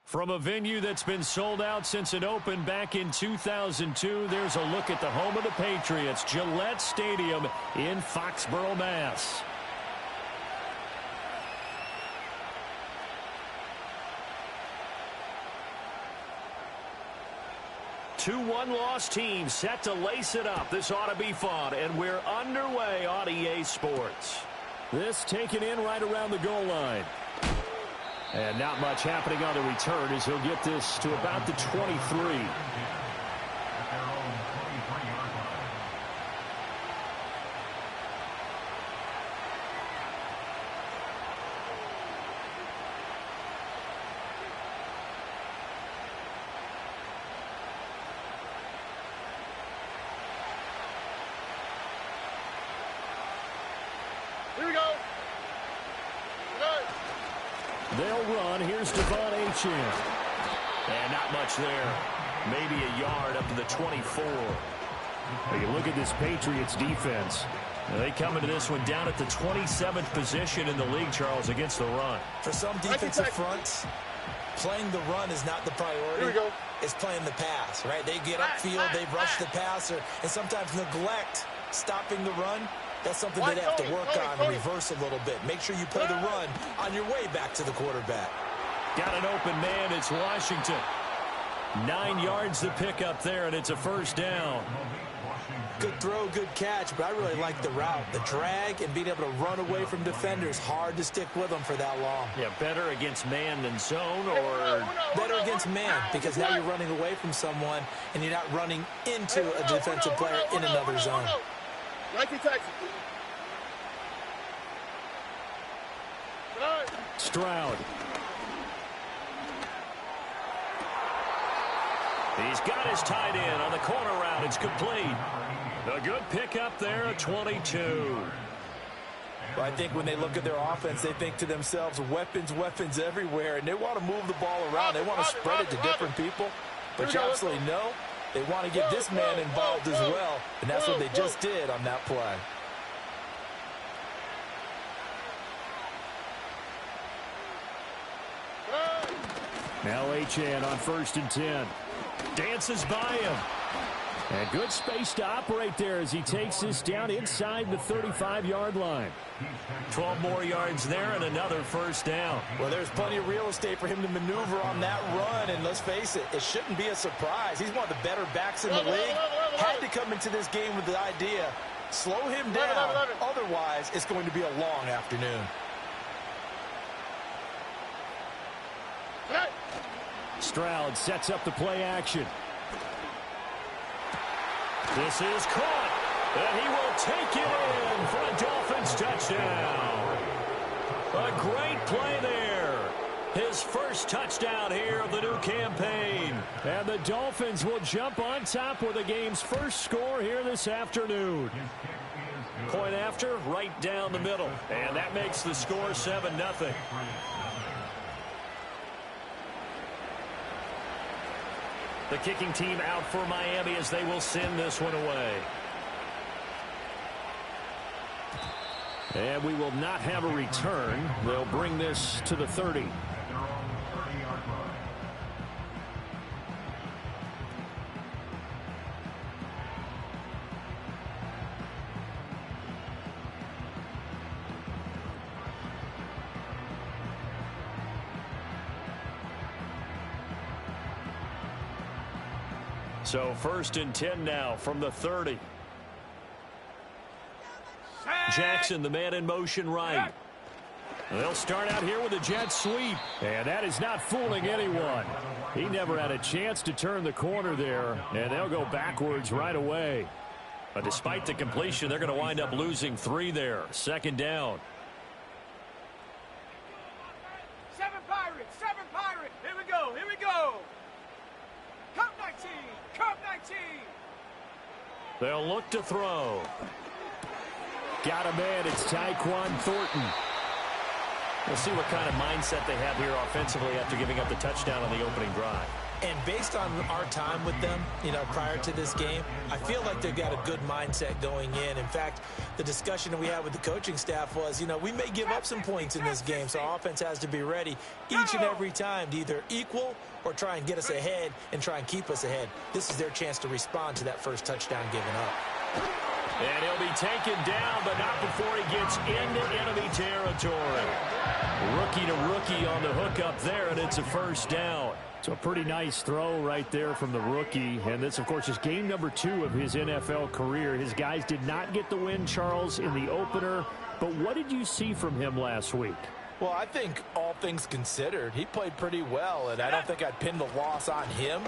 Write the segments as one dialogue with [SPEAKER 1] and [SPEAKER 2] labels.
[SPEAKER 1] From a venue that's been sold out since it opened back in 2002, there's a look at the home of the Patriots, Gillette Stadium in Foxborough, Mass. Two one-loss teams set to lace it up. This ought to be fun, and we're underway on EA Sports. This taken in right around the goal line. And not much happening on the return as he'll get this to about the 23.
[SPEAKER 2] Here we go.
[SPEAKER 1] They'll run. Here's Devon Achane. And not much there. Maybe a yard up to the 24. Now you look at this Patriots defense. Now they come into this one down at the 27th position in the league, Charles, against the run.
[SPEAKER 3] For some defensive fronts, playing the run is not the priority.
[SPEAKER 2] Here we go.
[SPEAKER 3] It's playing the pass, right? They get upfield, they rush the passer, and sometimes neglect stopping the run. That's something they'd have to work on and reverse a little bit. Make sure you play the run on your way back to the quarterback.
[SPEAKER 1] Got an open man. It's Washington. 9 yards to pick up there, and it's a first down.
[SPEAKER 3] Good throw, good catch, but I really like the route. The drag and being able to run away from defenders. Hard to stick with them for that long.
[SPEAKER 1] Yeah, better against man than zone, or
[SPEAKER 3] better against man, because now you're running away from someone and you're not running into a defensive player in another zone.
[SPEAKER 1] Stroud. He's got his tight end on the corner route. It's complete. A good pickup there at 22.
[SPEAKER 3] Well, I think when they look at their offense, they think to themselves, weapons, weapons everywhere, and they want to move the ball around. They want to spread it to different people. But you absolutely know they want to get this man involved as well, and that's what they just did on that play.
[SPEAKER 1] Now Achane on 1st and 10. Dances by him. And good space to operate there as he takes this down inside the 35-yard line. 12 more yards there and another first down.
[SPEAKER 3] Well, there's plenty of real estate for him to maneuver on that run, and let's face it, it shouldn't be a surprise. He's one of the better backs in the league. Had to come into this game with the idea, slow him down, otherwise it's going to be a long afternoon.
[SPEAKER 1] Stroud sets up the play action. This is caught, and he will take it in for a Dolphins touchdown. A great play there. His first touchdown here of the new campaign. And the Dolphins will jump on top with the game's first score here this afternoon. Point after, right down the middle. And that makes the score 7-0. The kicking team out for Miami as they will send this one away. And we will not have a return. They'll bring this to the 30. So 1st and 10 now from the 30. Jackson, the man in motion right. They'll start out here with a jet sweep. And that is not fooling anyone. He never had a chance to turn the corner there. And they'll go backwards right away. But despite the completion, they're going to wind up losing 3 there. 2nd down.
[SPEAKER 2] 7 Pirates, 7 Pirates. Here we go, here we go. Cup 19, Cup 19.
[SPEAKER 1] They'll look to throw. Got a man. It's Tyquan Thornton. We'll see what kind of mindset they have here offensively after giving up the touchdown on the opening drive.
[SPEAKER 3] And based on our time with them, prior to this game, I feel like they've got a good mindset going in. In fact, the discussion that we had with the coaching staff was, we may give up some points in this game, so our offense has to be ready each and every time to either equal or try and get us ahead and try and keep us ahead. This is their chance to respond to that first touchdown given up.
[SPEAKER 1] And he'll be taken down, but not before he gets into enemy territory. Rookie to rookie on the hookup there, and it's a first down.
[SPEAKER 4] So a pretty nice throw right there from the rookie. And this, of course, is game number 2 of his NFL career. His guys did not get the win, Charles, in the opener. But what did you see from him last week?
[SPEAKER 3] Well, I think all things considered, he played pretty well, and I don't think I'd pin the loss on him.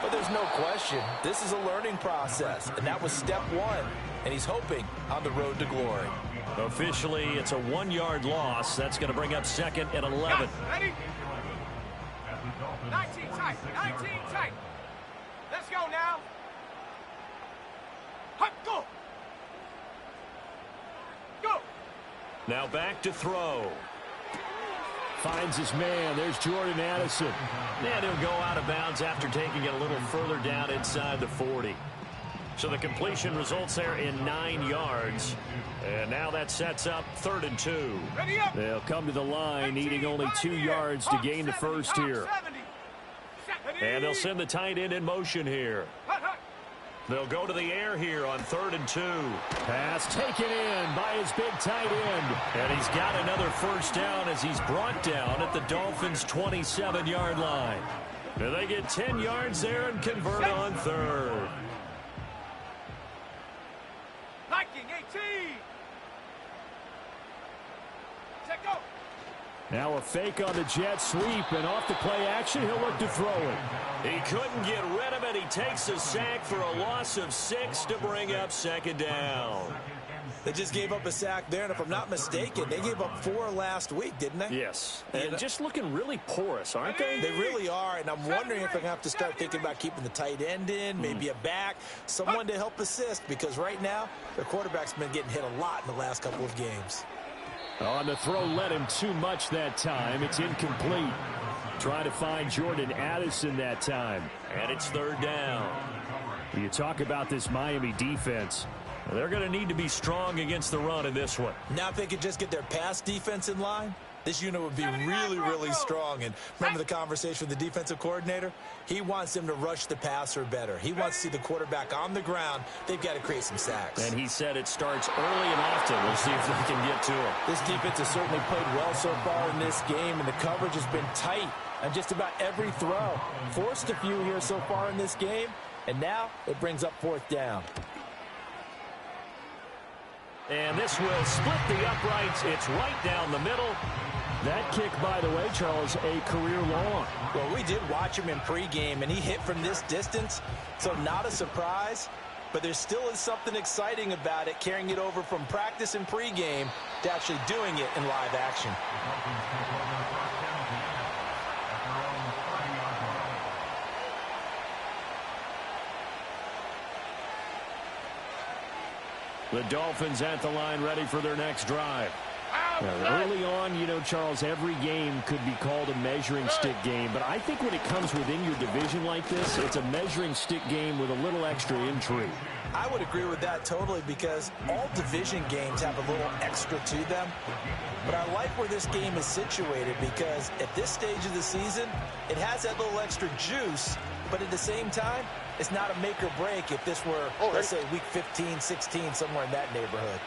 [SPEAKER 3] But there's no question, this is a learning process, and that was step 1, and he's hoping on the road to glory.
[SPEAKER 1] Officially, it's a 1-yard loss. That's going to bring up 2nd and 11.
[SPEAKER 2] Ready? 19 tight, 19 tight. Let's go now. Hut, go. Go.
[SPEAKER 1] Now back to throw.
[SPEAKER 4] Finds his man. There's Jordan Addison.
[SPEAKER 1] And he'll go out of bounds after taking it a little further down inside the 40. So the completion results there in 9 yards. And now that sets up 3rd and 2.
[SPEAKER 4] They'll come to the line, needing only 2 yards to gain the first here.
[SPEAKER 1] And they'll send the tight end in motion here. They'll go to the air here on 3rd and 2.
[SPEAKER 4] Pass taken in by his big tight end.
[SPEAKER 1] And he's got another first down as he's brought down at the Dolphins' 27-yard line. And they get 10 yards there and convert on 3rd.
[SPEAKER 2] Liking 18. Check go.
[SPEAKER 4] Now a fake on the jet sweep, and off the play action, he'll look to throw it.
[SPEAKER 1] He couldn't get rid of it. He takes a sack for a loss of 6 to bring up 2nd down.
[SPEAKER 3] They just gave up a sack there, and if I'm not mistaken, they gave up 4 last week, didn't they?
[SPEAKER 4] Yes, and just looking really porous, aren't they?
[SPEAKER 3] They really are, and I'm wondering if they're going to have to start thinking about keeping the tight end in, maybe a back, someone to help assist, because right now, their quarterback's been getting hit a lot in the last couple of games.
[SPEAKER 4] On the throw, led him too much that time. It's incomplete. Trying to find Jordan Addison that time.
[SPEAKER 1] And it's 3rd down.
[SPEAKER 4] You talk about this Miami defense.
[SPEAKER 1] They're going to need to be strong against the run in this one.
[SPEAKER 3] Now if they could just get their pass defense in line, this unit would be really, really strong. And remember the conversation with the defensive coordinator? He wants them to rush the passer better. He wants to see the quarterback on the ground. They've got to create some sacks.
[SPEAKER 1] And he said it starts early and often. We'll see if they can get to him.
[SPEAKER 3] This defense has certainly played well so far in this game, and the coverage has been tight on just about every throw. Forced a few here so far in this game, and now it brings up 4th down.
[SPEAKER 1] And this will split the uprights. It's right down the middle.
[SPEAKER 4] That kick, by the way, Charles, a career long.
[SPEAKER 3] Well, we did watch him in pregame, and he hit from this distance, so not a surprise. But there still is something exciting about it, carrying it over from practice and pregame to actually doing it in live action.
[SPEAKER 4] The Dolphins at the line, ready for their next drive. Now, early on, Charles, every game could be called a measuring stick game. But I think when it comes within your division like this, it's a measuring stick game with a little extra intrigue.
[SPEAKER 3] I would agree with that totally, because all division games have a little extra to them. But I like where this game is situated, because at this stage of the season, it has that little extra juice. But at the same time, it's not a make or break if this were, let's say, week 15, 16, somewhere in that neighborhood.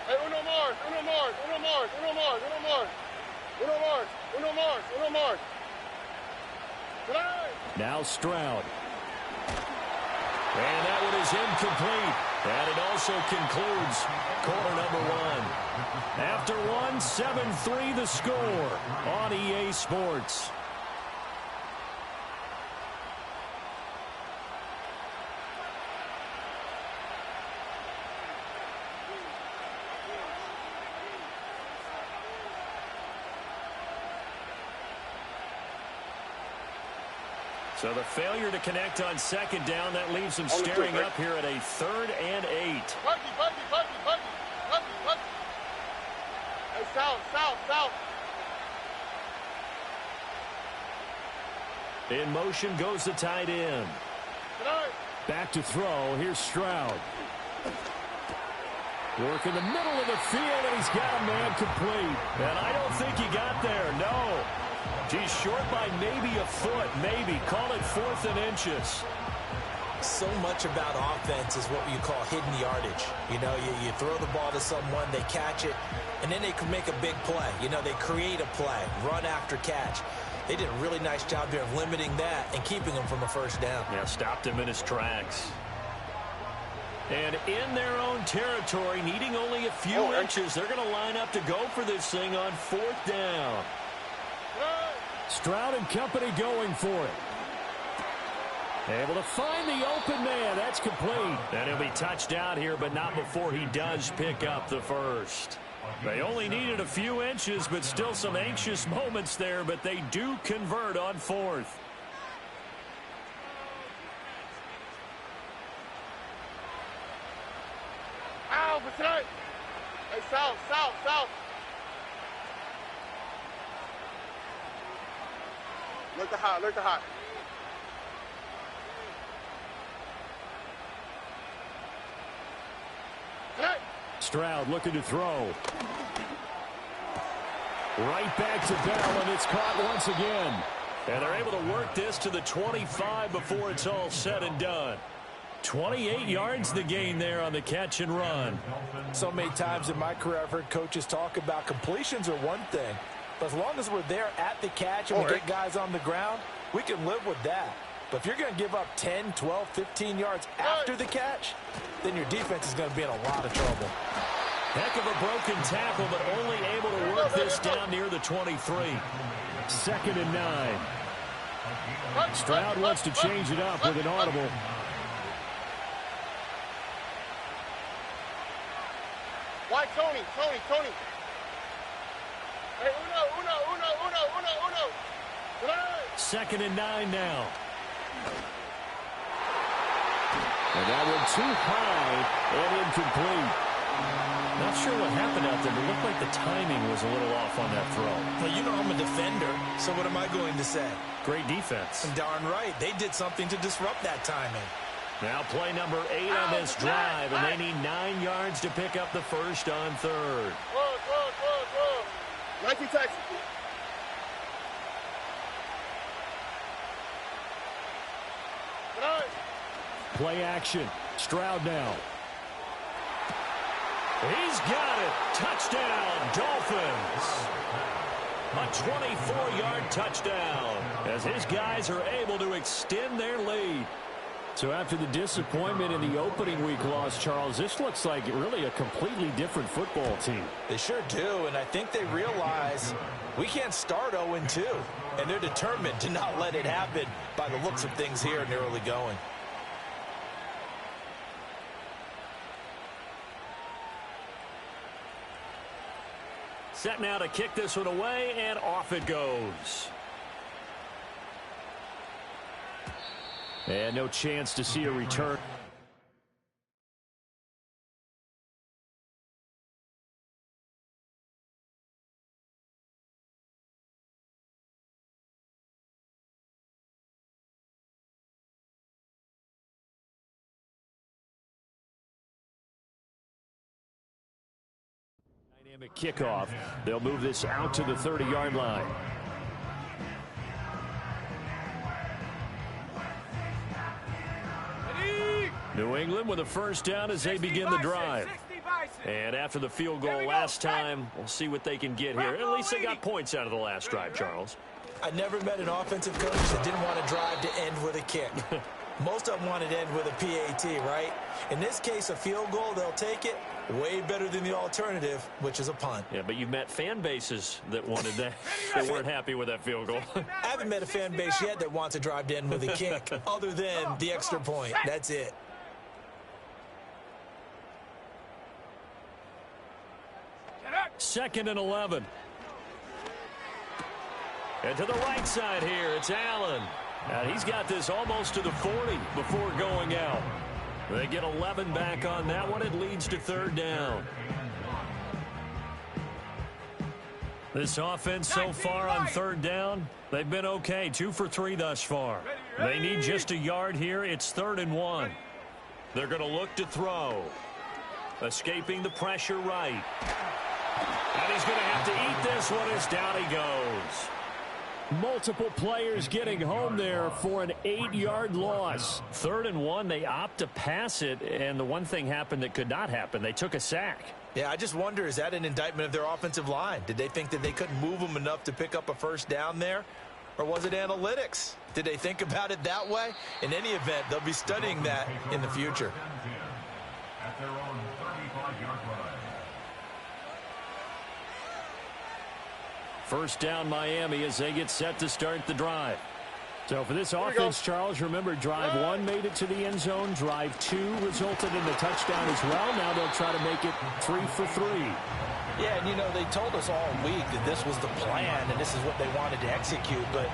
[SPEAKER 2] Hey, uno más, uno más, uno más, uno más, uno más. Uno más, uno más, uno más.
[SPEAKER 4] Now Stroud.
[SPEAKER 1] And that one is incomplete. And it also concludes quarter number 1. After one, 7-3 the score on EA Sports. So the failure to connect on 2nd down, that leaves him staring up here at a 3rd and 8.
[SPEAKER 2] Hey, south.
[SPEAKER 4] In motion goes the tight end. Back to throw. Here's Stroud. Work in the middle of the field, and he's got a man complete. And I don't think he got there, no. He's short by maybe a foot, maybe. Call it 4th and inches.
[SPEAKER 3] So much about offense is what you call hidden yardage. You know, you throw the ball to someone, they catch it, and then they can make a big play. You know, they create a play, run after catch. They did a really nice job here of limiting that and keeping him from a first down.
[SPEAKER 4] Yeah, stopped him in his tracks. And in their own territory, needing only a few inches, they're going to line up to go for this thing on 4th down. Stroud and company going for it. Able to find the open man. That's complete. And he'll be touched out here, but not before he does pick up the first. They only needed a few inches, but still some anxious moments there, but they do convert on 4th.
[SPEAKER 2] Ow, beside. Hey, south. Look the hot.
[SPEAKER 4] Stroud looking to throw. Right back to Bell, and it's caught once again. And they're able to work this to the 25 before it's all said and done. 28 yards the gain there on the catch and run.
[SPEAKER 3] So many times in my career I've heard coaches talk about completions are one thing, but as long as we're there at the catch and we get guys on the ground, we can live with that. But if you're going to give up 10, 12, 15 yards after the catch, then your defense is going to be in a lot of trouble.
[SPEAKER 4] Heck of a broken tackle, but only able to work this down near the 23. 2nd and 9. Stroud wants to change it up with an audible.
[SPEAKER 2] Why, Tony? Hey, uno.
[SPEAKER 4] 2nd and 9 now. And that one too high and incomplete. Not sure what happened out there, but it looked like the timing was a little off on that throw.
[SPEAKER 3] Well, you know I'm a defender, so what am I going to say?
[SPEAKER 4] Great defense.
[SPEAKER 3] Darn right. They did something to disrupt that timing.
[SPEAKER 4] Now play number 8 on this drive, and they need 9 yards to pick up the first on 3rd.
[SPEAKER 2] Whoa. 19 Texas.
[SPEAKER 4] Play action. Stroud now. He's got it. Touchdown, Dolphins. A 24-yard touchdown as his guys are able to extend their lead. So after the disappointment in the opening week loss, Charles, this looks like really a completely different football team.
[SPEAKER 3] They sure do, and I think they realize we can't start 0-2, and they're determined to not let it happen by the looks of things here in the early going.
[SPEAKER 4] Set now to kick this one away, and off it goes. And no chance to see a return. Dynamic kickoff. They'll move this out to the 30-yard line. New England with a first down as they begin the drive. And after the field goal last time, we'll see what they can get here. At least they got points out of the last drive, Charles.
[SPEAKER 3] I never met an offensive coach that didn't want to drive to end with a kick. Most of them wanted to end with a PAT, right? In this case, a field goal, they'll take it. Way better than the alternative, which is a punt.
[SPEAKER 4] Yeah, but you've met fan bases that wanted that, that weren't happy with that field goal.
[SPEAKER 3] I haven't met a fan base yet that wants to drive to end with a kick, other than the extra point. That's it.
[SPEAKER 4] Second and 11. And to the right side here, it's Allen. And he's got this almost to the 40 before going out. They get 11 back on that one. It leads to third down.
[SPEAKER 1] This offense so far on third down, they've been okay. 2 for 3 thus far. They need just a yard here. It's 3rd and 1. They're going to look to throw. Escaping the pressure right. And he's going to have to eat this one as down he goes.
[SPEAKER 4] Multiple players getting home there for an 8-yard loss.
[SPEAKER 1] 3rd and 1, they opt to pass it, and the one thing happened that could not happen. They took a sack.
[SPEAKER 3] Yeah, I just wonder, is that an indictment of their offensive line? Did they think that they couldn't move them enough to pick up a first down there? Or was it analytics? Did they think about it that way? In any event, they'll be studying that in the future.
[SPEAKER 5] At their own 35-yard line.
[SPEAKER 1] First down Miami as they get set to start the drive.
[SPEAKER 4] So for this offense, Charles, remember drive 1 made it to the end zone. Drive 2 resulted in the touchdown as well. Now they'll try to make it 3 for 3.
[SPEAKER 3] Yeah, and you know, they told us all week that this was the plan and this is what they wanted to execute, but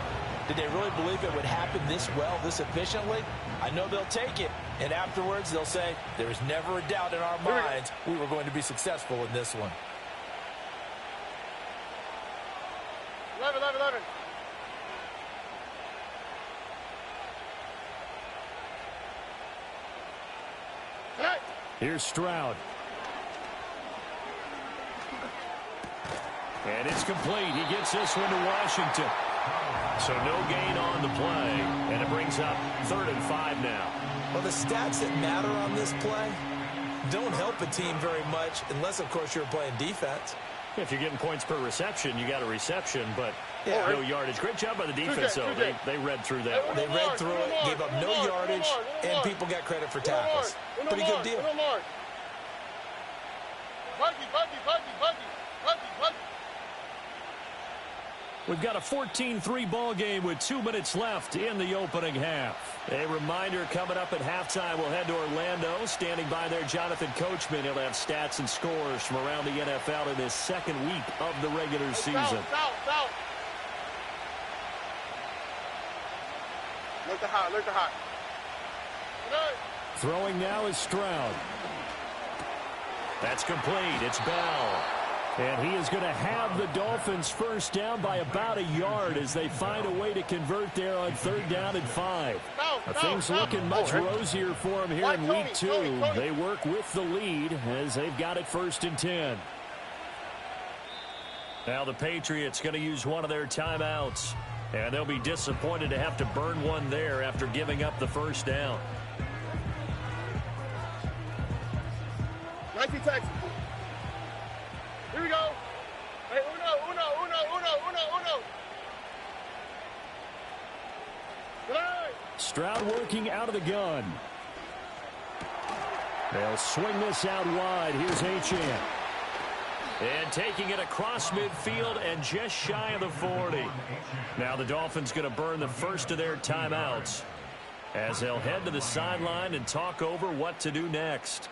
[SPEAKER 3] did they really believe it would happen this well, this efficiently? I know they'll take it, and afterwards they'll say, there was never a doubt in our minds we were going to be successful in this one.
[SPEAKER 2] 11.
[SPEAKER 4] Here's Stroud.
[SPEAKER 1] And it's complete. He gets this one to Washington. So no gain on the play. And it brings up 3rd and 5 now.
[SPEAKER 3] Well, the stats that matter on this play don't help a team very much unless, of course, you're playing defense.
[SPEAKER 1] If you're getting points per reception, you got a reception, but
[SPEAKER 3] Yeah.
[SPEAKER 1] no yardage. Great job by the defense, though. They read through that one.
[SPEAKER 3] They read through it, gave up no yardage, and people got credit for tackles. Pretty good deal.
[SPEAKER 1] We've got a 14-3 ball game with 2 minutes left in the opening half. A reminder coming up at halftime, we'll head to Orlando. Standing by there, Jonathan Coachman. He'll have stats and scores from around the NFL in this second week of the regular season.
[SPEAKER 2] South. Look the hot.
[SPEAKER 4] Throwing now is Stroud.
[SPEAKER 1] That's complete. It's Bell.
[SPEAKER 4] And he is going to have the Dolphins first down by about a yard as they find a way to convert there on 3rd down and 5. Things looking much rosier for him here in week 2. They work with the lead as they've got it 1st and 10.
[SPEAKER 1] Now the Patriots going to use one of their timeouts. And they'll be disappointed to have to burn one there after giving up the first down.
[SPEAKER 2] 19 Texas. Here we go. Hey, uno.
[SPEAKER 4] Stroud working out of the gun. They'll swing this out wide. Here's Achane.
[SPEAKER 1] And taking it across midfield and just shy of the 40. Now the Dolphins going to burn the first of their timeouts as they'll head to the sideline and talk over what to do next.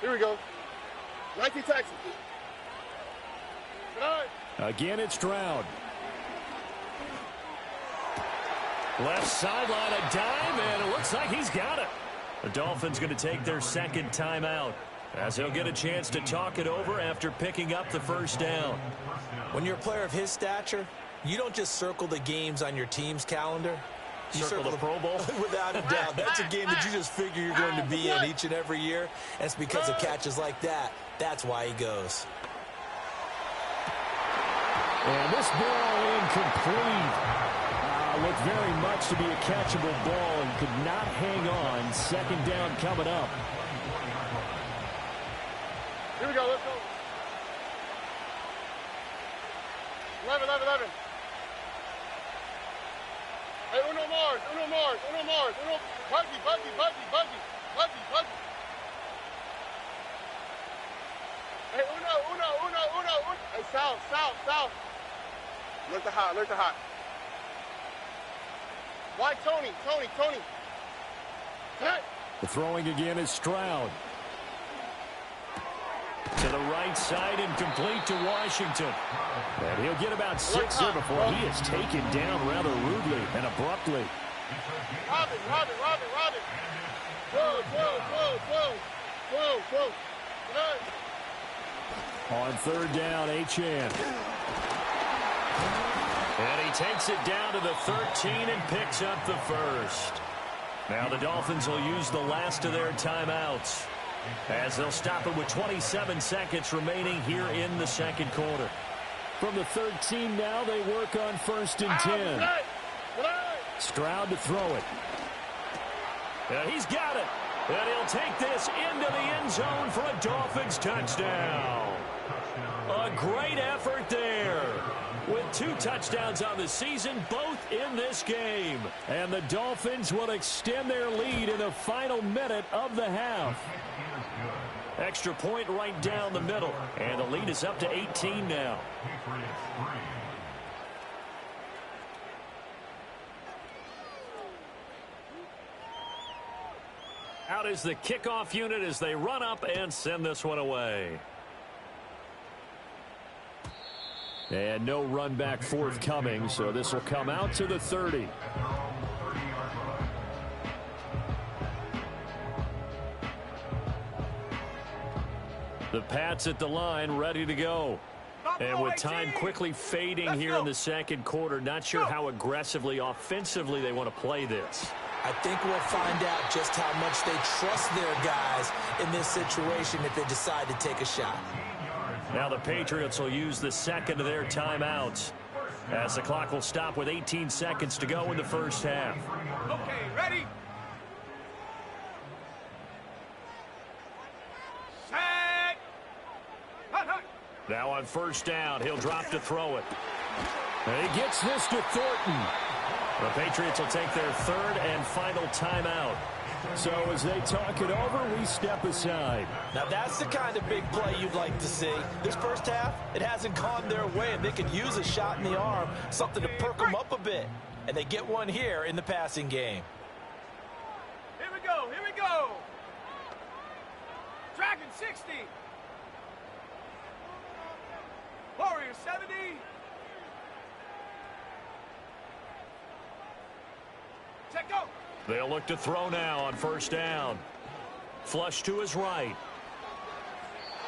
[SPEAKER 2] Here we go. 19 Texas.
[SPEAKER 4] Again, it's Stroud.
[SPEAKER 1] Left sideline, a dime, and it looks like he's got it. The Dolphins going to take their second timeout as they'll get a chance to talk it over after picking up the first down.
[SPEAKER 3] When you're a player of his stature, you don't just circle the games on your team's calendar. You
[SPEAKER 1] Circle the Pro Bowl?
[SPEAKER 3] Without a doubt. That's a game that you just figure you're going to be in each and every year. And it's because of catches like that. That's why he goes.
[SPEAKER 4] And this ball incomplete. Looked very much to be a catchable ball and could not hang on. 2nd down coming up.
[SPEAKER 2] Here we go, let's go. 11. Hey, uno Mars. Buggy. Hey, uno. Hey, south. Look the hot. Why Tony? Hey.
[SPEAKER 4] The throwing again is Stroud.
[SPEAKER 1] To the right side and complete to Washington.
[SPEAKER 4] And he'll get about 6 here before he is taken down rather rudely and abruptly.
[SPEAKER 6] Run it. Whoa.
[SPEAKER 4] On third down, Achane.
[SPEAKER 1] And he takes it down to the 13 and picks up the first. Now the Dolphins will use the last of their timeouts, as they'll stop it with 27 seconds remaining here in the second quarter.
[SPEAKER 4] From the 13 now, they work on 1st and 10. Stroud to throw it.
[SPEAKER 1] And he's got it. And he'll take this into the end zone for a Dolphins touchdown. A great effort there, with 2 touchdowns on the season, both in this game.
[SPEAKER 4] And the Dolphins will extend their lead in the final minute of the half.
[SPEAKER 1] Extra point right down the middle. And the lead is up to 18 now. Out is the kickoff unit as they run up and send this one away.
[SPEAKER 4] And no run back forthcoming, so this will come out to the 30. The Pats at the line, ready to go.
[SPEAKER 1] And with time quickly fading here in the second quarter, not sure how aggressively, offensively they want to play this.
[SPEAKER 3] I think we'll find out just how much they trust their guys in this situation if they decide to take a shot.
[SPEAKER 1] Now the Patriots will use the second of their timeouts, as the clock will stop with 18 seconds to go in the first half.
[SPEAKER 2] Okay, ready? Set. Hut.
[SPEAKER 1] Now on first down, he'll drop to throw it.
[SPEAKER 4] And he gets this to Thornton.
[SPEAKER 1] The Patriots will take their third and final timeout.
[SPEAKER 4] So as they talk it over, we step aside.
[SPEAKER 3] Now that's the kind of big play you'd like to see. This first half, it hasn't gone their way, and they could use a shot in the arm, something to perk them up a bit. And they get one here in the passing game.
[SPEAKER 2] Here we go. Dragon 60. Warrior 70. Check go.
[SPEAKER 1] They'll look to throw now on first down. Flush to his right.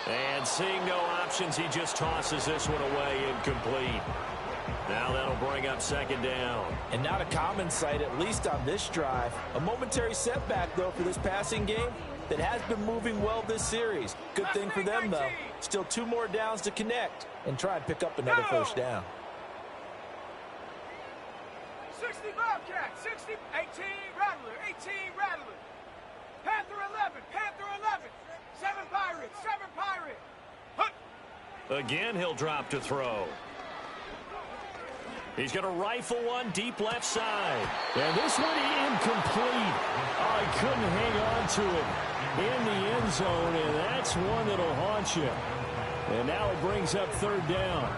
[SPEAKER 1] And seeing no options, he just tosses this one away, incomplete. Now that'll bring up second down.
[SPEAKER 3] And not a common sight, at least on this drive. A momentary setback, though, for this passing game that has been moving well this series. Good thing for them, though. Still 2 more downs to connect and try and pick up another first down.
[SPEAKER 2] 60 Bobcat, 60, 18 Rattler, 18 Rattler. Panther 11, 7 Pirate. Hut.
[SPEAKER 1] Again, he'll drop to throw. He's going to rifle one deep left side.
[SPEAKER 4] And this one incomplete. Oh, he couldn't hang on to it in the end zone, and that's one that'll haunt you. And now it brings up third down.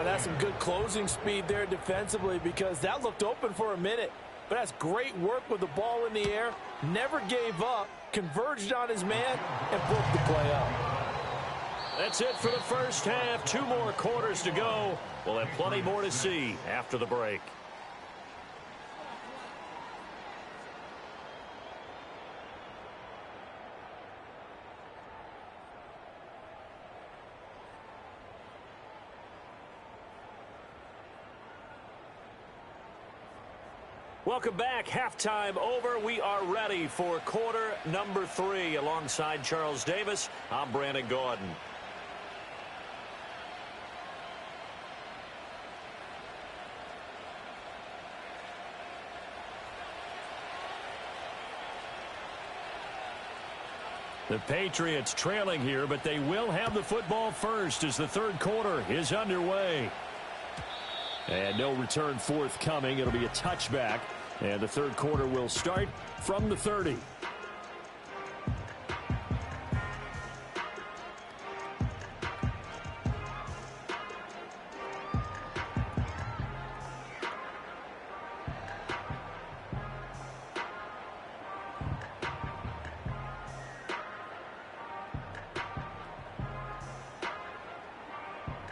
[SPEAKER 3] That's some good closing speed there defensively, because that looked open for a minute. But that's great work with the ball in the air. Never gave up, converged on his man, and broke the play up.
[SPEAKER 1] That's it for the first half. 2 more quarters to go. We'll have plenty more to see after the break. Welcome back. Halftime over. We are ready for quarter number 3. Alongside Charles Davis, I'm Brandon Gordon. The Patriots trailing here, but they will have the football first as the third quarter is underway.
[SPEAKER 4] And no return forthcoming. It'll be a touchback. And the third quarter will start from the 30.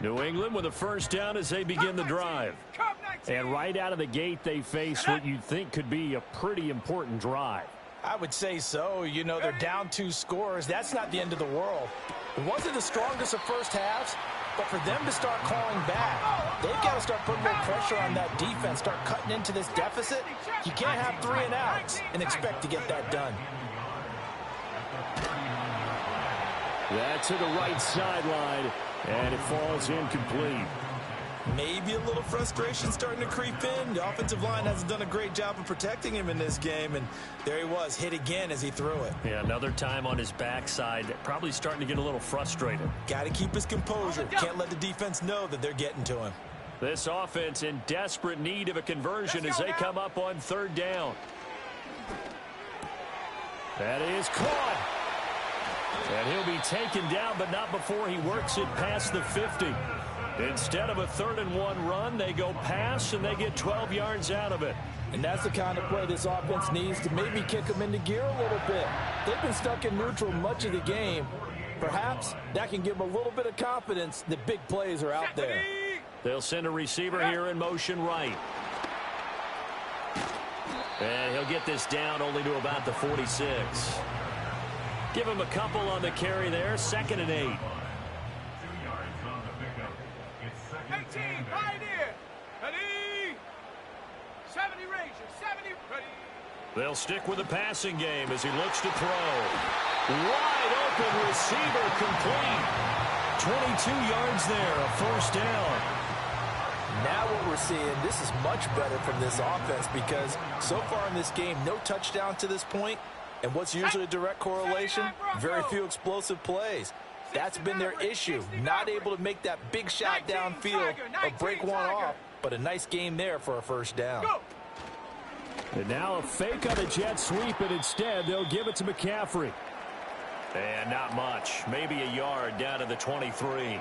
[SPEAKER 1] New England with a first down as they begin the drive.
[SPEAKER 2] Cup 19.
[SPEAKER 4] And right out of the gate, they face what you'd think could be a pretty important drive.
[SPEAKER 3] I would say so. You know, they're down 2 scores. That's not the end of the world. It wasn't the strongest of first halves, but for them to start calling back, they've got to start putting more pressure on that defense, start cutting into this deficit. You can't have 3 and outs and expect to get that done.
[SPEAKER 4] That's to the right sideline, and it falls incomplete.
[SPEAKER 3] Maybe a little frustration starting to creep in. The offensive line hasn't done a great job of protecting him in this game, and there he was, hit again as he threw it.
[SPEAKER 4] Yeah, another time on his backside, probably starting to get a little frustrated.
[SPEAKER 3] Got to keep his composure. Can't let the defense know that they're getting to him.
[SPEAKER 4] This offense in desperate need of a conversion as they come up on 3rd down. That is caught. And he'll be taken down, but not before he works it past the 50. Instead of a 3rd and 1 run, they go pass, and they get 12 yards out of it.
[SPEAKER 3] And that's the kind of play this offense needs to maybe kick them into gear a little bit. They've been stuck in neutral much of the game. Perhaps that can give them a little bit of confidence that big plays are out there.
[SPEAKER 4] They'll send a receiver here in motion right. And he'll get this down only to about the 46. Give him a couple on the carry there. 2nd and 8.
[SPEAKER 2] 18, Pioneer. Ready. 70 Ranger, 70, ready.
[SPEAKER 4] They'll stick with the passing game as he looks to throw. Wide open receiver complete. 22 yards there, a 1st down.
[SPEAKER 3] Now what we're seeing, this is much better from this offense because so far in this game, no touchdown to this point. And what's usually a direct correlation? Very few explosive plays. That's been their issue. Not able to make that big shot downfield or break one off. But a nice game there for a 1st down.
[SPEAKER 4] And now a fake on a jet sweep, and instead they'll give it to McCaffrey. And not much. Maybe a yard down to the 23.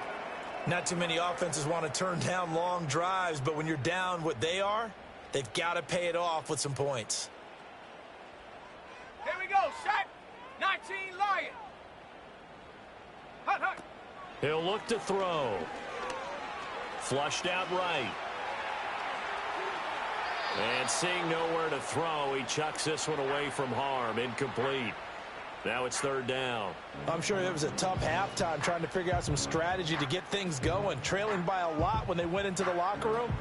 [SPEAKER 3] Not too many offenses want to turn down long drives, but when you're down what they are, they've got to pay it off with some points.
[SPEAKER 2] Here we go, set. 19 Lion. Hut, hut.
[SPEAKER 4] He'll look to throw. Flushed out right. And seeing nowhere to throw, he chucks this one away from harm. Incomplete. Now it's 3rd down.
[SPEAKER 3] I'm sure it was a tough halftime trying to figure out some strategy to get things going. Trailing by a lot when they went into the locker room.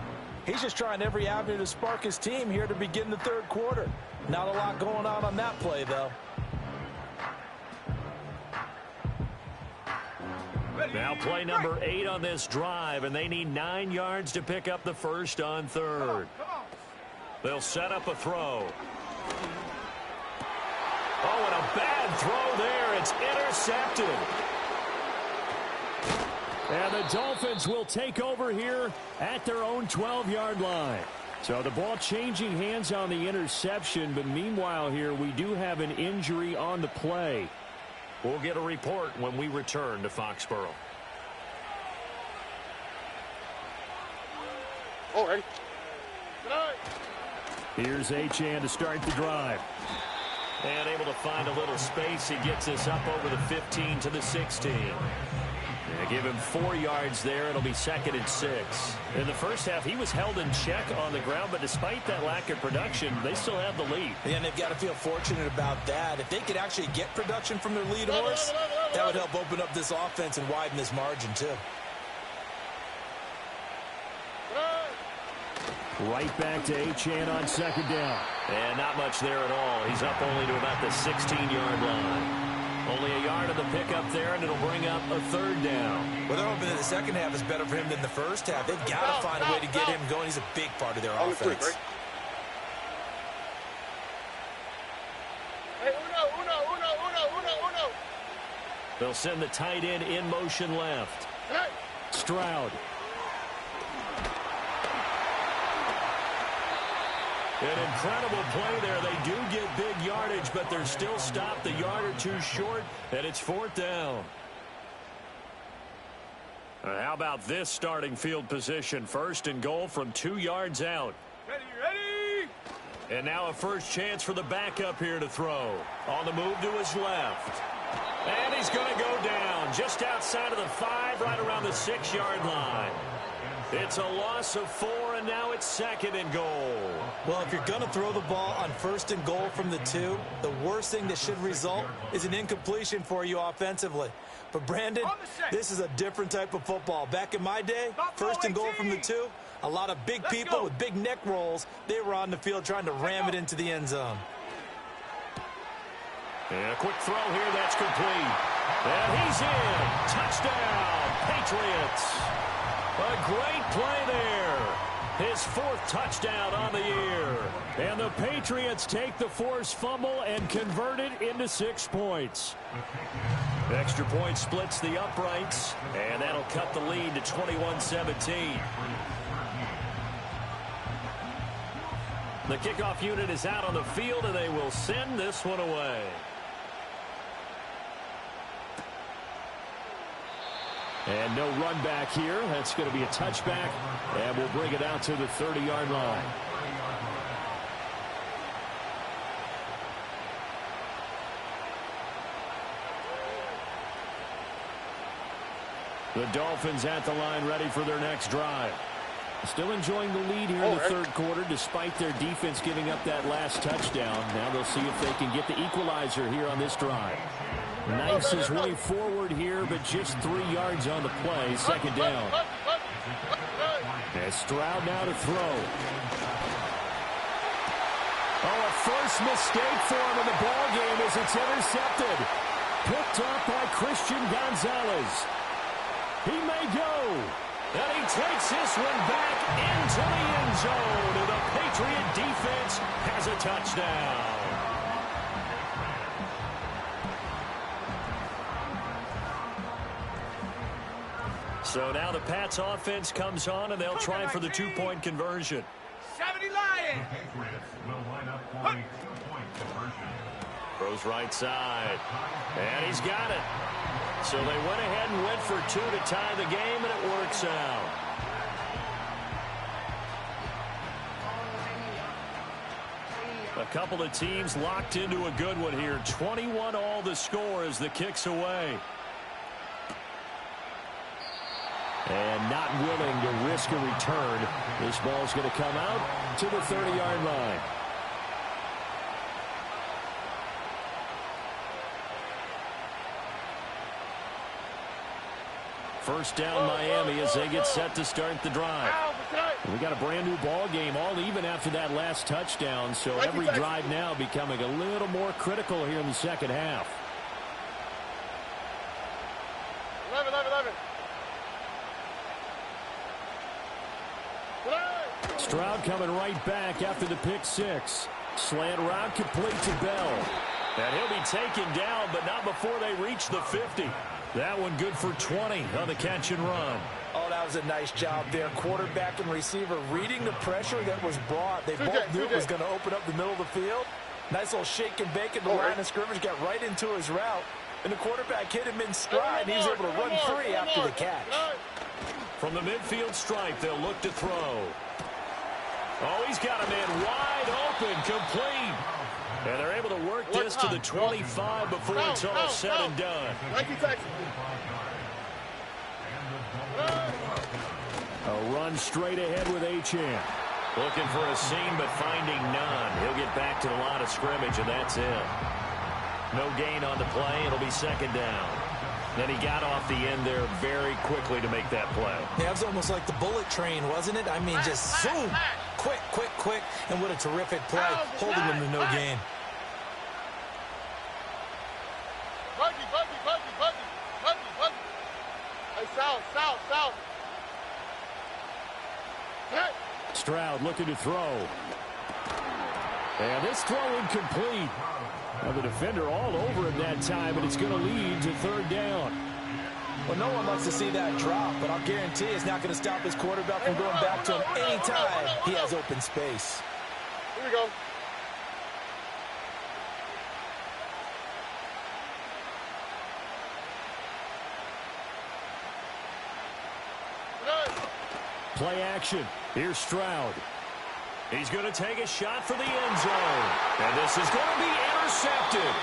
[SPEAKER 3] He's just trying every avenue to spark his team here to begin the 3rd quarter. Not a lot going on that play, though.
[SPEAKER 4] Now play number 8 on this drive, and they need 9 yards to pick up the 1st on 3rd. They'll set up a throw. Oh, and a bad throw there. It's intercepted. And the Dolphins will take over here at their own 12-yard line. So the ball changing hands on the interception, but meanwhile here we do have an injury on the play. We'll get a report when we return to Foxborough.
[SPEAKER 6] All right.
[SPEAKER 4] Here's Achane to start the drive. And able to find a little space. He gets this up over the 15 to the 16. They give him 4 yards there. It'll be 2nd and 6. In the first half, he was held in check on the ground, but despite that lack of production, they still have the lead.
[SPEAKER 3] And they've got to feel fortunate about that. If they could actually get production from their lead horse, that would help open up this offense and widen this margin, too.
[SPEAKER 4] Right back to Achane on 2nd down. And not much there at all. He's up only to about the 16-yard line. Only a yard of the pickup there, and it'll bring up a 3rd down.
[SPEAKER 3] Well, they're hoping that the second half is better for him than the first half. They've got to find a way to get him going. He's a big part of their offense.
[SPEAKER 6] Hey, uno.
[SPEAKER 4] They'll send the tight end in motion left.
[SPEAKER 6] Hey.
[SPEAKER 4] Stroud. An incredible play there. They do get big yardage, but they're still stopped a yard or 2 short, and it's 4th down. How about this starting field position? 1st and goal from 2 yards out.
[SPEAKER 2] Ready.
[SPEAKER 4] And now a first chance for the backup here to throw. On the move to his left. And he's going to go down just outside of the 5, right around the 6-yard line. It's a loss of 4, and
[SPEAKER 1] and now it's 2nd and goal.
[SPEAKER 3] Well, if you're going to throw the ball on 1st and goal from the 2, the worst thing that should result is an incompletion for you offensively. But, Brandon, this is a different type of football. Back in my day, 1st and goal from the 2, a lot of big people with big neck rolls, they were on the field trying to ram it into the end zone.
[SPEAKER 1] And a quick throw here, that's complete. And he's in. Touchdown, Patriots. A great play there. His 4th touchdown on the year.
[SPEAKER 4] And the Patriots take the forced fumble and convert it into 6 points.
[SPEAKER 1] Extra point splits the uprights, and that'll cut the lead to 21-17. The kickoff unit is out on the field, and they will send this one away.
[SPEAKER 4] And no run back here. That's going to be a touchback, and we'll bring it out to the 30-yard line. The Dolphins at the line ready for their next drive. Still enjoying the lead here in the 3rd quarter despite their defense giving up that last touchdown. Now they'll see if they can get the equalizer here on this drive. Knifes his way forward here, but just 3 yards on the play. 2nd down. And Stroud now to throw. Oh, a first mistake for him in the ball game as it's intercepted. Picked up by Christian Gonzalez. He may go.
[SPEAKER 1] And he takes this one back into the end zone. And the Patriot defense has a touchdown. So now the Pats offense comes on, and they'll try for the 2-point conversion.
[SPEAKER 2] 70 Lions.
[SPEAKER 1] Throws right side. And he's got it. So they went ahead and went for 2 to tie the game, and it works out. A couple of teams locked into a good one here. 21 all the score as the kick's away.
[SPEAKER 4] And not willing to risk a return. This ball's going to come out to the 30-yard line. First down Miami as they get set to start the drive. We got a brand new ball game, all even after that last touchdown. So every drive now becoming a little more critical here in the second half.
[SPEAKER 6] 11.
[SPEAKER 4] Stroud coming right back after the pick 6. Slant route complete to Bell.
[SPEAKER 1] And he'll be taken down, but not before they reach the 50. That one good for 20 on the catch and run.
[SPEAKER 3] Oh, that was a nice job there. Quarterback and receiver reading the pressure that was brought. They both knew it was going to open up the middle of the field. Nice little shake and bake at the line of scrimmage. Got right into his route. And the quarterback hit him in stride. And he was able to run free after the catch.
[SPEAKER 1] From the midfield stripe, they'll look to throw. Oh, he's got a man wide open, complete. And they're able to work this to the 25 before it's all said and done.
[SPEAKER 4] A run straight ahead with Achane.
[SPEAKER 1] Looking for a seam, but finding none. He'll get back to the line of scrimmage, and that's it. No gain on the play. It'll be 2nd down. Then he got off the end there very quickly to make that play.
[SPEAKER 3] Yeah, it was almost like the bullet train, wasn't it? I mean, just zoom. Quick. And what a terrific play, holding them to no gain.
[SPEAKER 6] Buggy. Hey, south.
[SPEAKER 4] Stroud looking to throw. And this throw incomplete. Now the defender all over him that time, and it's going to lead to 3rd down.
[SPEAKER 3] Well, no one likes to see that drop, but I'll guarantee it's not going to stop his quarterback from going back to him anytime he has open space.
[SPEAKER 6] Here we go.
[SPEAKER 4] Play action. Here's Stroud.
[SPEAKER 1] He's going to take a shot for the end zone. And this is going to be intercepted.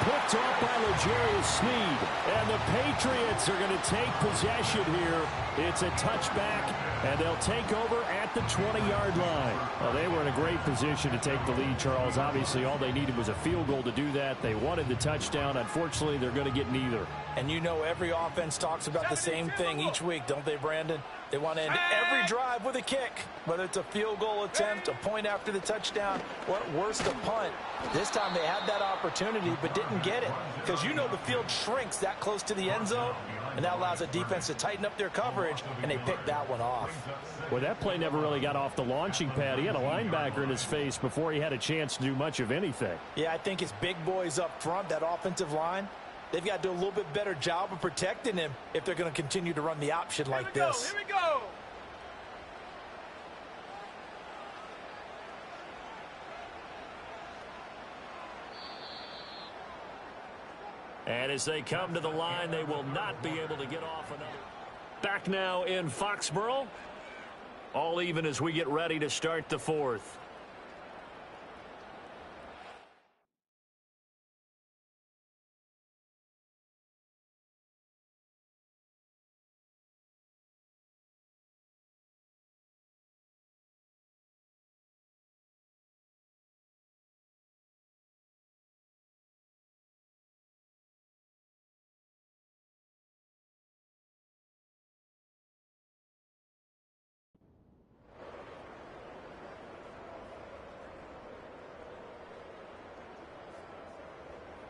[SPEAKER 4] picked off by L'Jarius Sneed. And the Patriots are going to take possession here. It's a touchback, and they'll take over at the 20-yard line. Well, they were in a great position to take the lead, Charles. Obviously, all they needed was a field goal to do that. They wanted the touchdown. Unfortunately, they're going to get neither.
[SPEAKER 3] And you know every offense talks about the same thing each week, don't they, Brandon? They want to end every drive with a kick, whether it's a field goal attempt, a point after the touchdown, or at worst, a punt. This time they had that opportunity but didn't get it because you know the field shrinks that close to the end zone, and that allows the defense to tighten up their coverage, and they picked that one off.
[SPEAKER 4] Well, that play never really got off the launching pad. He had a linebacker in his face before he had a chance to do much of anything.
[SPEAKER 3] Yeah, I think his big boys up front, that offensive line, they've got to do a little bit better job of protecting him if they're going to continue to run the option like this.
[SPEAKER 2] Here we go.
[SPEAKER 1] And as they come to the line, they will not be able to get off another. Back now in Foxborough. All even as we get ready to start the fourth.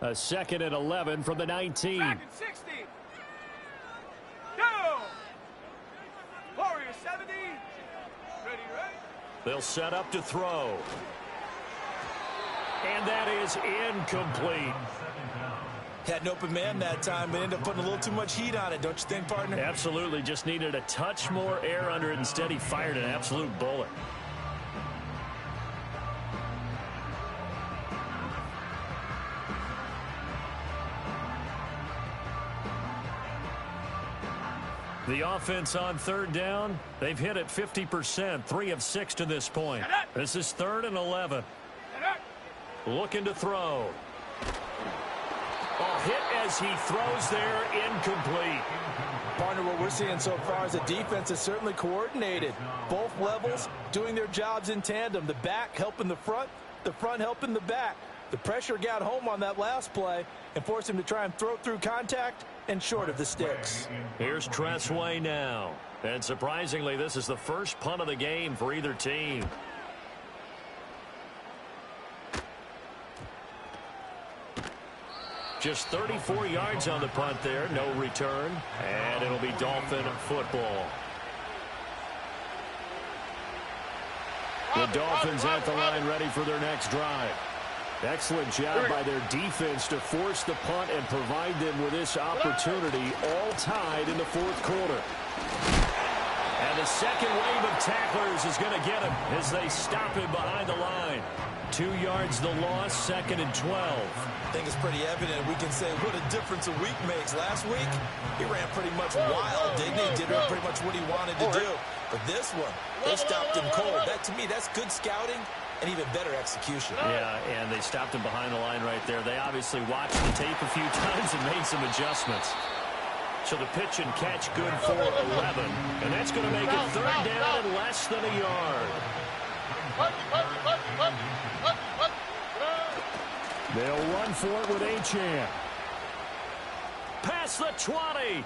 [SPEAKER 4] A 2nd and 11 from the 19.
[SPEAKER 2] Back at 60. Go. Warrior 70. Ready.
[SPEAKER 1] They'll set up to throw. And that is incomplete.
[SPEAKER 3] Had an open man that time, but ended up putting a little too much heat on it, don't you think, partner?
[SPEAKER 1] Absolutely. Just needed a touch more air under it. Instead, he fired an absolute bullet. The offense on 3rd down, they've hit it 50%, 3 of 6 to this point. This is 3rd and 11. Looking to throw. A hit as he throws there, incomplete.
[SPEAKER 3] Partner, what we're seeing so far is the defense is certainly coordinated. Both levels doing their jobs in tandem. The back helping the front helping the back. The pressure got home on that last play and forced him to try and throw through contact and short of the sticks.
[SPEAKER 1] Here's Tressway now. And surprisingly, this is the first punt of the game for either team. Just 34 yards on the punt there. No return. And it'll be Dolphin football. The Dolphins at the line ready for their next drive. Excellent job by their defense to force the punt and provide them with this opportunity, all tied in the 4th quarter. And the second wave of tacklers is going to get him as they stop him behind the line. 2 yards the loss, 2nd and 12.
[SPEAKER 3] I think it's pretty evident. We can say what a difference a week makes. Last week, he ran pretty much wild, didn't he? Did pretty much what he wanted to do. But this one, they stopped him cold. That, to me, that's good scouting and even better execution.
[SPEAKER 1] Yeah, and they stopped him behind the line right there. They obviously watched the tape a few times and made some adjustments. So the pitch and catch good for 11. And that's going to make it 3rd down and less than a yard.
[SPEAKER 4] They'll run for it with Achane.
[SPEAKER 1] Past the 20.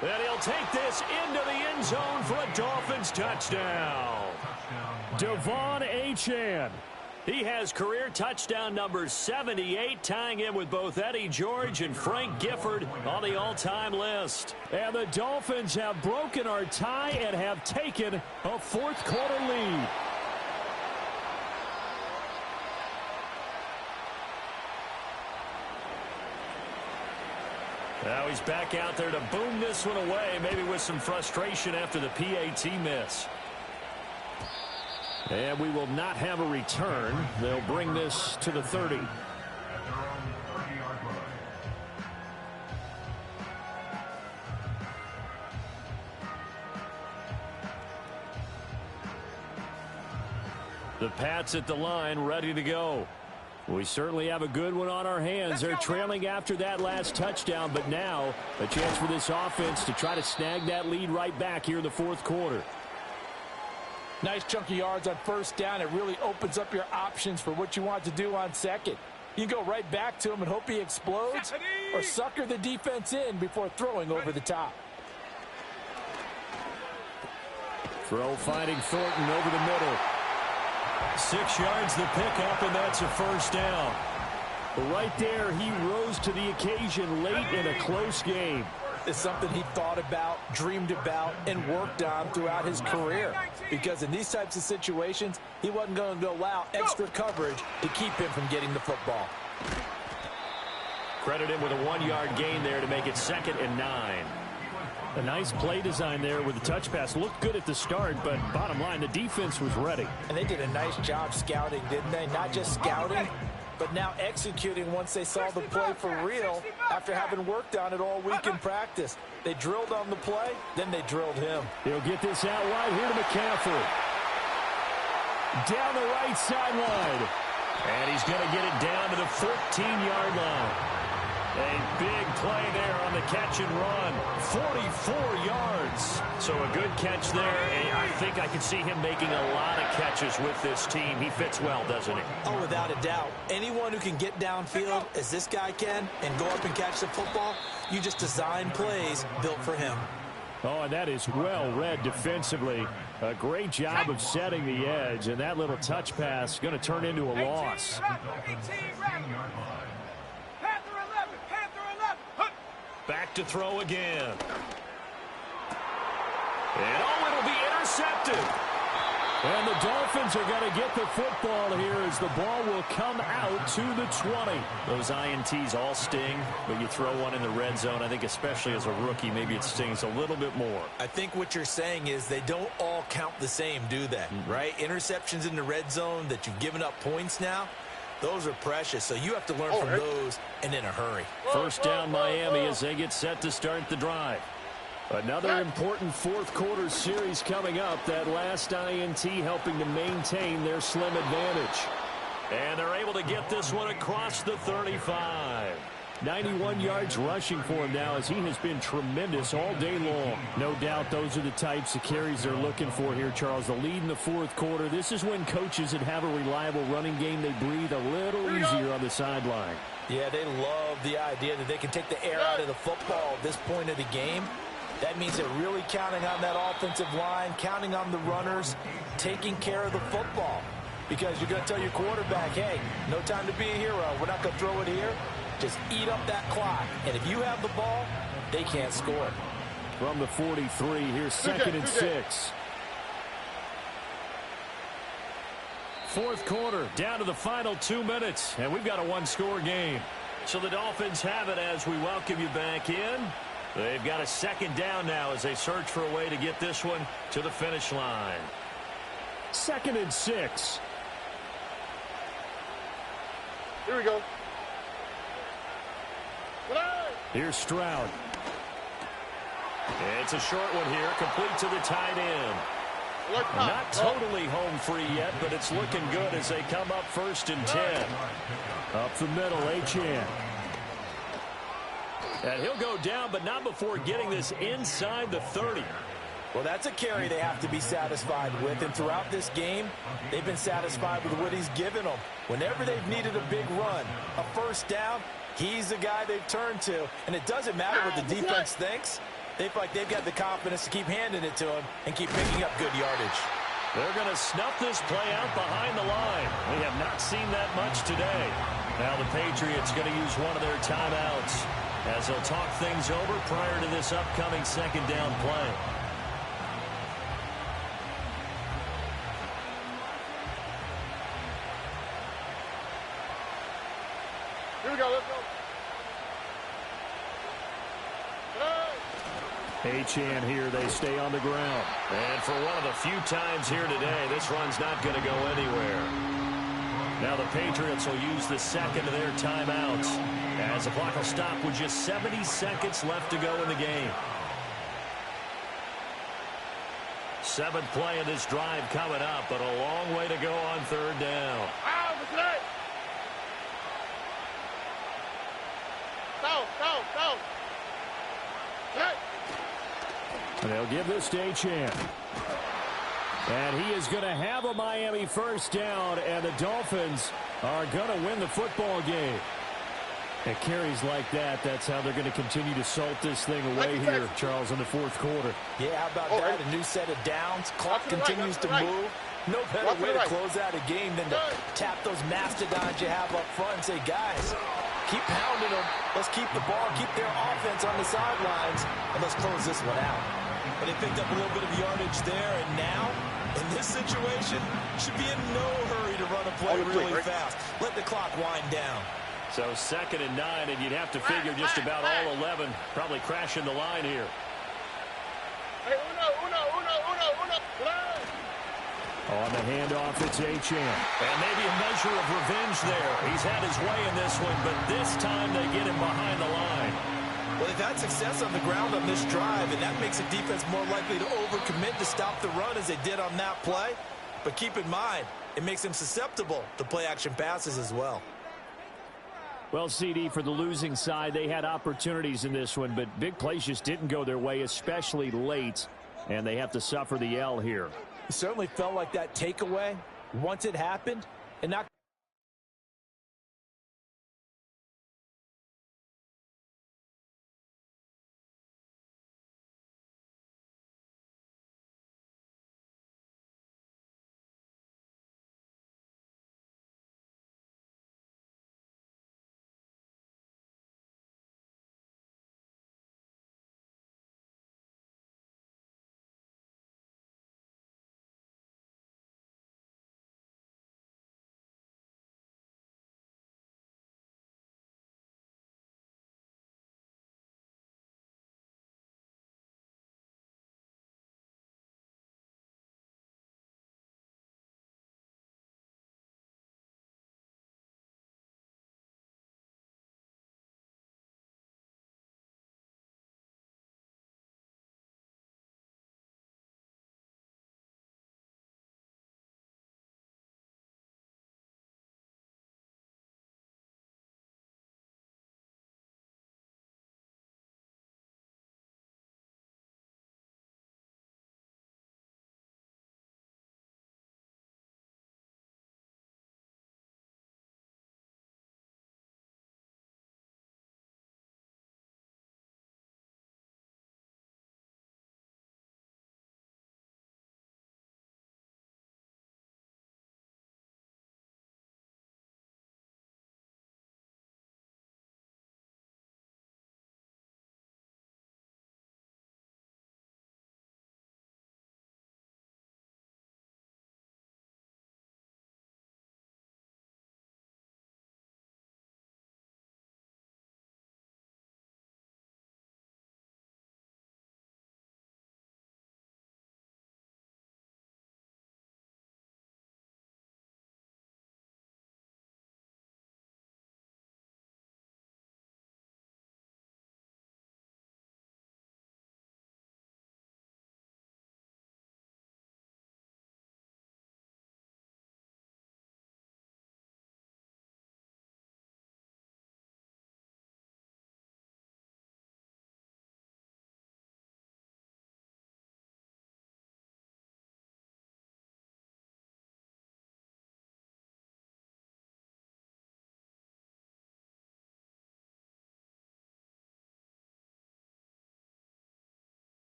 [SPEAKER 1] And he'll take this into the end zone for a Dolphins touchdown.
[SPEAKER 4] Devon Achane.
[SPEAKER 1] He has career touchdown number 78, tying him with both Eddie George and Frank Gifford on the all-time list.
[SPEAKER 4] And the Dolphins have broken our tie and have taken a 4th quarter lead.
[SPEAKER 1] Now he's back out there to boom this one away, maybe with some frustration after the PAT miss.
[SPEAKER 4] And we will not have a return. They'll bring this to the 30.
[SPEAKER 1] The Pats at the line, ready to go.
[SPEAKER 4] We certainly have a good one on our hands. They're trailing after that last touchdown, but now a chance for this offense to try to snag that lead right back here in the fourth quarter.
[SPEAKER 3] Nice chunk of yards on first down. It really opens up your options for what you want to do on second. You can go right back to him and hope he explodes, or sucker the defense in before throwing over the top.
[SPEAKER 4] Throw finding Thornton over the middle.
[SPEAKER 1] 6 yards the pickup, and that's a first down.
[SPEAKER 4] Right there, he rose to the occasion late in a close game.
[SPEAKER 3] It's something he thought about, dreamed about, and worked on throughout his career. Because in these types of situations, he wasn't going to allow extra coverage to keep him from getting the football.
[SPEAKER 4] Credit him with a 1-yard gain there to make it 2nd and 9. A nice play design there with the touch pass. Looked good at the start, but bottom line, the defense was ready.
[SPEAKER 3] And they did a nice job scouting, didn't they? Not just scouting, but now executing once they saw the play for real after having worked on it all week in practice. They drilled on the play, then they drilled him.
[SPEAKER 4] He'll get this out wide here to McCaffrey. Down the right sideline.
[SPEAKER 1] And he's going to get it down to the 14-yard line. A big play there on the catch and run. 44 yards. So a good catch there. And I think I can see him making a lot of catches with this team. He fits well, doesn't he?
[SPEAKER 3] Oh, without a doubt. Anyone who can get downfield, as this guy can, and go up and catch the football, you just design plays built for him.
[SPEAKER 4] Oh, and that is well read defensively. A great job of setting the edge, and that little touch pass going to turn into a loss.
[SPEAKER 1] Back to throw again. And it'll be intercepted.
[SPEAKER 4] And the Dolphins are going to get the football here as the ball will come out to the 20.
[SPEAKER 1] Those INTs all sting, but you throw one in the red zone, I think especially as a rookie, maybe it stings a little bit more.
[SPEAKER 3] I think what you're saying is they don't all count the same, do they? Right? Interceptions in the red zone that you've given up points now, those are precious, so you have to learn from those and in a hurry.
[SPEAKER 1] First down Miami as they get set to start the drive.
[SPEAKER 4] Another important fourth quarter series coming up. That last INT helping to maintain their slim advantage.
[SPEAKER 1] And they're able to get this one across the 35.
[SPEAKER 4] 91 yards rushing for him now as he has been tremendous all day long. No doubt those are the types of carries they're looking for here, Charles. The lead in the fourth quarter. This is when coaches that have a reliable running game, they breathe a little easier on the sideline.
[SPEAKER 3] Yeah, they love the idea that they can take the air out of the football at this point of the game. That means they're really counting on that offensive line, counting on the runners, taking care of the football. Because you're going to tell your quarterback, hey, no time to be a hero. We're not going to throw it here. Just eat up that clock. And if you have the ball, they can't score.
[SPEAKER 4] From the 43, here's 2nd and 6.
[SPEAKER 1] Fourth quarter, down to the final 2 minutes, and we've got a one-score game. So the Dolphins have it as we welcome you back in. They've got a second down now as they search for a way to get this one to the finish line.
[SPEAKER 4] 2nd and 6.
[SPEAKER 6] Here we go.
[SPEAKER 4] Here's Stroud.
[SPEAKER 1] It's a short one here, complete to the tight end. Not totally home free yet, but it's looking good as they come up 1st and 10.
[SPEAKER 4] Up the middle, Achane.
[SPEAKER 1] And he'll go down, but not before getting this inside the 30.
[SPEAKER 3] Well, that's a carry they have to be satisfied with. And throughout this game, they've been satisfied with what he's given them. Whenever they've needed a big run, a first down, he's the guy they've turned to. And it doesn't matter what the defense thinks. They feel like they've got the confidence to keep handing it to him and keep picking up good yardage.
[SPEAKER 1] They're going to snuff this play out behind the line. We have not seen that much today. Now the Patriots going to use one of their timeouts as they'll talk things over prior to this upcoming second down play.
[SPEAKER 6] Here we go, let's go.
[SPEAKER 4] Achane here, they stay on the ground.
[SPEAKER 1] And for one of the few times here today, this run's not going to go anywhere. Now the Patriots will use the second of their timeouts as the clock will stop with just 70 seconds left to go in the game. 7th play of this drive coming up, but a long way to go on 3rd down.
[SPEAKER 6] Down. Hey.
[SPEAKER 4] And they'll give this to Achane. And he is going to have a Miami first down, and the Dolphins are going to win the football game. At carries like that, that's how they're going to continue to salt this thing away here, Charles, in the fourth quarter.
[SPEAKER 3] Yeah, how about that? A new set of downs. Clock continues to move. No better way to close out a game than to tap those mastodons you have up front and say, guys, keep pounding them. Let's keep the ball, keep their offense on the sidelines, and let's close this one out.
[SPEAKER 7] But they picked up a little bit of yardage there, and now, in this situation, should be in no hurry to run a play really fast. Let the clock wind down.
[SPEAKER 4] So 2nd and 9, and you'd have to figure just about all 11 probably crashing the line here.
[SPEAKER 6] Hey, uno.
[SPEAKER 4] On the handoff, it's Achane.
[SPEAKER 1] And maybe a measure of revenge there. He's had his way in this one, but this time they get him behind the line.
[SPEAKER 7] Well, they've had success on the ground on this drive, and that makes a defense more likely to overcommit to stop the run as they did on that play. But keep in mind, it makes them susceptible to play-action passes as well.
[SPEAKER 4] Well, CD, for the losing side, they had opportunities in this one, but big plays just didn't go their way, especially late, and they have to suffer the L here.
[SPEAKER 3] It certainly felt like that takeaway, once it happened, and not